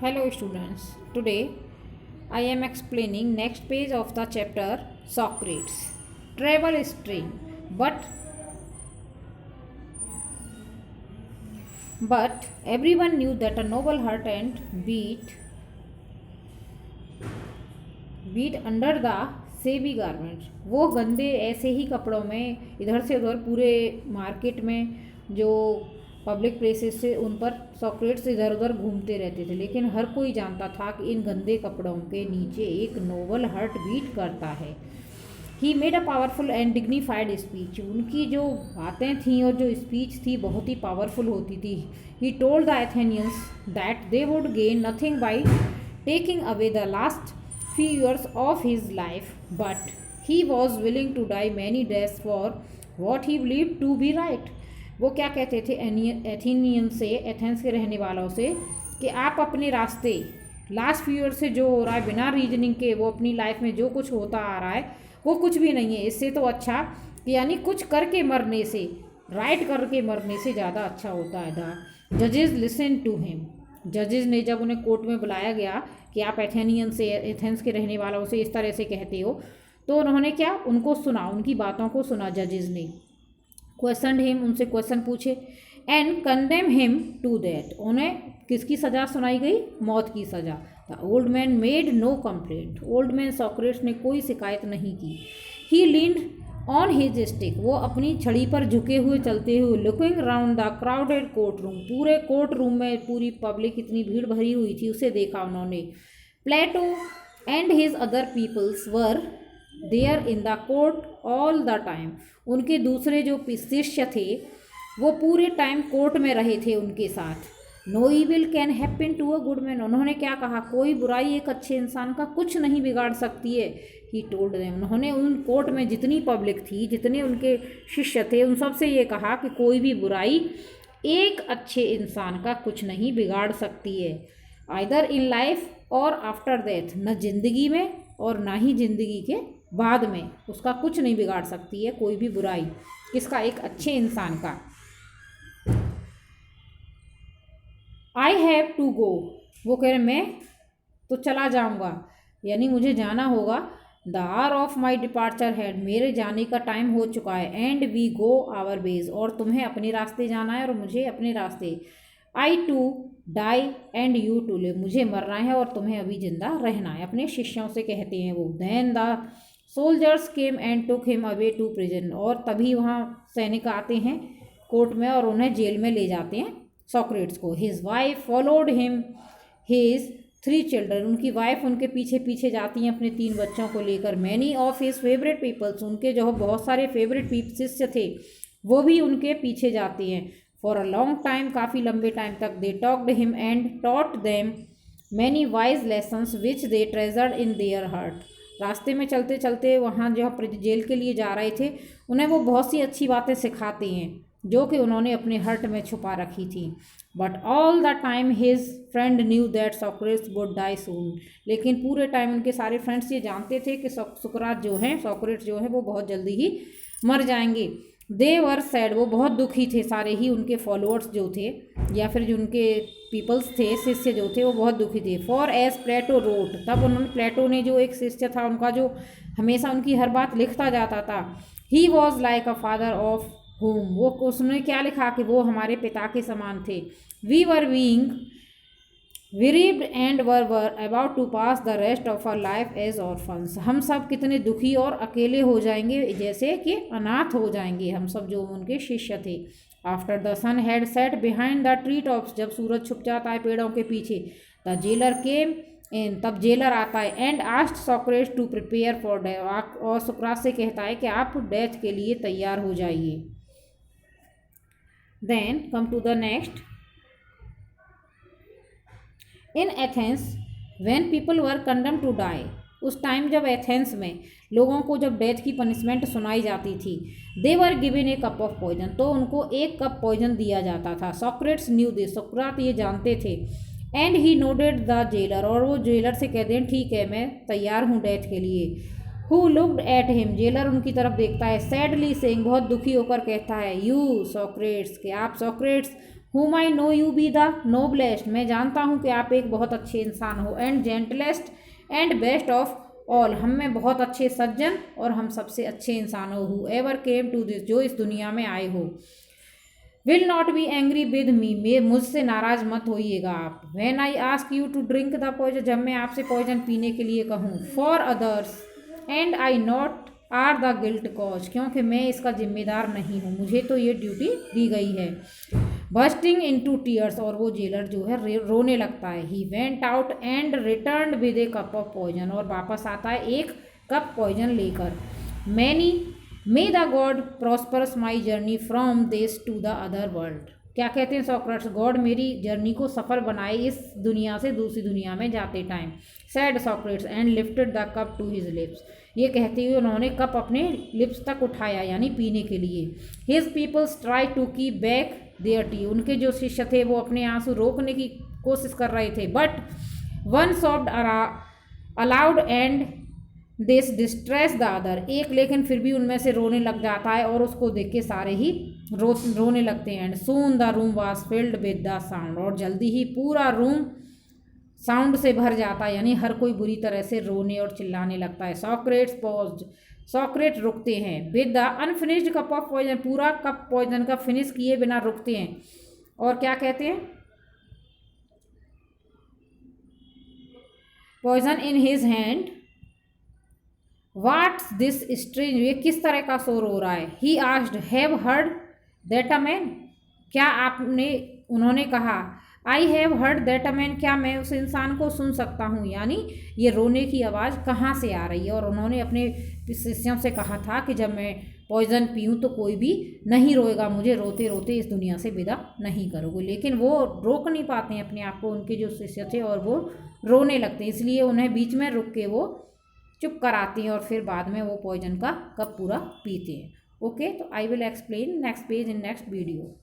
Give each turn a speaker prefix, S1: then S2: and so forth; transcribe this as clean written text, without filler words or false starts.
S1: Hello students. Today I am explaining next page of the chapter Socrates. Travel is strange, but everyone knew that a noble heart and beat under the सेवी garments. वो गंदे ऐसे ही कपड़ों में इधर से उधर पूरे मार्केट में जो पब्लिक प्लेसेस से उन पर सॉक्रेट्स इधर उधर घूमते रहते थे, लेकिन हर कोई जानता था कि इन गंदे कपड़ों के नीचे एक नोबल हार्ट बीट करता है। He made a powerful and dignified speech. उनकी जो बातें थीं और जो स्पीच थी बहुत ही पावरफुल होती थी। He told the Athenians that they would gain nothing by taking away the last few years of his life, but he was willing to die many deaths for what he believed to be right. वो क्या कहते थे Athenian से, Athens के रहने वालों से, कि आप अपने रास्ते लास्ट फ्यू ईयर से जो हो रहा है बिना रीजनिंग के, वो अपनी लाइफ में जो कुछ होता आ रहा है वो कुछ भी नहीं है। इससे तो अच्छा यानी कुछ करके मरने से, राइट करके मरने से ज़्यादा अच्छा होता है। द जजेस लिसन टू हिम। जजेस ने जब उन्हें कोर्ट में बुलाया गया कि आप एथेनियन से, एथेंस के रहने वालों से इस तरह से कहते हो, तो उन्होंने क्या उनको सुना, उनकी बातों को सुना। जजेस ने क्वेश्चन हिम, उनसे क्वेश्चन पूछे, and condemn him to death. उन्हें किसकी सज़ा सुनाई गई? मौत की सज़ा। The old man made no complaint. Old man Socrates ने कोई शिकायत नहीं की। He leaned on his stick. वो अपनी छड़ी पर झुके हुए चलते हुए, looking round the crowded court room. पूरे कोर्ट रूम में पूरी पब्लिक इतनी भीड़ भरी हुई थी, उसे देखा उन्होंने। Plato and his other peoples were there in the court all the time. उनके दूसरे जो शिष्य थे वो पूरे टाइम कोर्ट में रहे थे उनके साथ। No evil can happen to a good man. उन्होंने क्या कहा? कोई बुराई एक अच्छे इंसान का कुछ नहीं बिगाड़ सकती है। He told them. उन्होंने उन कोर्ट में जितनी पब्लिक थी, जितने उनके शिष्य थे, उन सब से ये कहा कि कोई भी बुराई एक अच्छे इंसान का कुछ नहीं बिगाड़ सकती है। आइदर इन लाइफ और आफ्टर डेथ। न जिंदगी में और ना ही जिंदगी के बाद में उसका कुछ नहीं बिगाड़ सकती है कोई भी बुराई, किसका? एक अच्छे इंसान का। I have to go. वो कह रहे मैं तो चला जाऊंगा, यानी मुझे जाना होगा। The hour of my departure had. मेरे जाने का टाइम हो चुका है। And we go our ways. और तुम्हें अपने रास्ते जाना है और मुझे अपने रास्ते। I to die and you to live. मुझे मरना है और तुम्हें अभी जिंदा रहना है। अपने शिष्यों से कहते हैं वो। Then the soldiers came and took him away to prison. और तभी वहाँ सैनिक आते हैं कोर्ट में और उन्हें जेल में ले जाते हैं सॉक्रेट्स को। His wife followed him his 3 children. उनकी वाइफ उनके पीछे पीछे जाती हैं अपने 3 बच्चों को लेकर। Many of his favourite peoples. उनके जो बहुत सारे फेवरेट शिष्य थे वो भी उनके पीछे जाते हैं। फॉर अ लॉन्ग टाइम, काफ़ी लंबे टाइम तक। They talked him and taught them many wise lessons which they treasured in their heart. रास्ते में चलते चलते वहाँ जो जेल के लिए जा रहे थे, उन्हें वो बहुत सी अच्छी बातें सिखाते हैं जो कि उन्होंने अपने हर्ट में छुपा रखी थी। But all the time his friend knew that Socrates would die soon. लेकिन पूरे टाइम उनके सारे फ्रेंड्स ये जानते थे कि सॉक्रेट्स जो है वो बहुत जल्दी ही मर जाएंगे। दे वर सैड। वो बहुत दुखी थे, सारे ही उनके फॉलोअर्स जो थे या फिर जो उनके पीपल्स थे, शिष्य जो थे, वो बहुत दुखी थे। For as Plato wrote. तब उन्होंने, प्लेटो ने, जो एक शिष्य था उनका, जो हमेशा उनकी हर बात लिखता जाता था, he was like a father of home. वो उसने क्या लिखा कि वो हमारे पिता के समान थे। We were being bereaved and were about to pass the rest of our life as orphans. हम सब कितने दुखी और अकेले हो जाएंगे, जैसे कि अनाथ हो जाएंगे हम सब जो उनके शिष्य थे। After the sun had set behind the tree tops. जब सूरज छुप जाता है पेड़ों के पीछे। The jailer came in. तब जेलर आता है। And asked Socrates to prepare for death. और सुकरात से कहता है कि आप डेथ के लिए तैयार हो जाइए। Then come to the next. In Athens, when people were condemned to die, उस टाइम जब एथेंस में लोगों को जब डेथ की पनिशमेंट सुनाई जाती थी, they were given a cup of poison. तो उनको एक कप पॉइजन दिया जाता था। Socrates knew this. सुकरात ये जानते थे। And he nodded the jailer. और वो जेलर से कहते हैं ठीक है मैं तैयार हूँ डेथ के लिए। Who looked at him. Jailer उनकी तरफ देखता है। सैडली सेइंग, बहुत दुखी होकर कहता है, यू सॉक्रेट्स, कि आप Socrates, whom I know you be the noblest, मैं जानता हूँ कि आप एक बहुत अच्छे इंसान हो, and gentlest and best of all, हम में बहुत अच्छे सज्जन और हम सबसे अच्छे इंसान हो, who ever came to this, जो इस दुनिया में आए हो। Will not be angry with me, मुझसे नाराज मत होइएगा आप। When I ask you to drink the poison, जब मैं आपसे पॉइजन पीने के लिए कहूँ। For others and I not are the guilt cause, क्योंकि मैं इसका जिम्मेदार नहीं हूँ, मुझे तो ये ड्यूटी दी गई है। बस्टिंग इन टू टीयर्स, और वो जेलर जो है रोने लगता है। He went out and return with a cup of poison, और वापस आता है एक कप पॉइजन लेकर। Many may the god prosperous my journey from this to the other world, क्या कहते हैं सॉक्रेट्स, गॉड मेरी जर्नी को सफल बनाए इस दुनिया से दूसरी दुनिया में जाते time. Said Socrates and lifted the cup to his lips, ये कहते हुए उन्होंने कप अपने लिप्स तक उठाया यानी पीने के लिए। His peoples try to keep back their tear, उनके जो शिष्य थे वो अपने आंसू रोकने की कोशिश कर रहे थे। But one soft allowed and this distress the other, एक लेकिन फिर भी उनमें से रोने लग जाता है और उसको देख के सारे ही रोने लगते हैं। And soon the room was filled with the sound, और जल्दी ही पूरा रूम साउंड से भर जाता है यानी हर कोई बुरी तरह से रोने और चिल्लाने लगता है। सॉक्रेट्स पॉज्ड, सॉक्रेट रुकते हैं। With the unfinished cup of poison, पूरा कप पॉइजन का फिनिश किए बिना रुकते हैं और क्या कहते हैं, poison in his hand. What's this strange, ये किस तरह का शोर हो रहा है। He asked have heard that a man, क्या आपने, उन्होंने कहा I have heard that a man, क्या मैं उस इंसान को सुन सकता हूँ, यानी ये रोने की आवाज़ कहाँ से आ रही है। और उन्होंने अपने शिष्यों से कहा था कि जब मैं पॉइजन पीऊँ तो कोई भी नहीं रोएगा, मुझे रोते रोते इस दुनिया से विदा नहीं करोगे। लेकिन वो रोक नहीं पाते हैं अपने आप को, उनके जो शिष्य थे, और वो रोने लगते हैं, इसलिए उन्हें बीच में रुक के वो चुप कराती हैं और फिर बाद में वो पॉइजन का कप पूरा पीते हैं। ओके, तो I will explain next page in next video.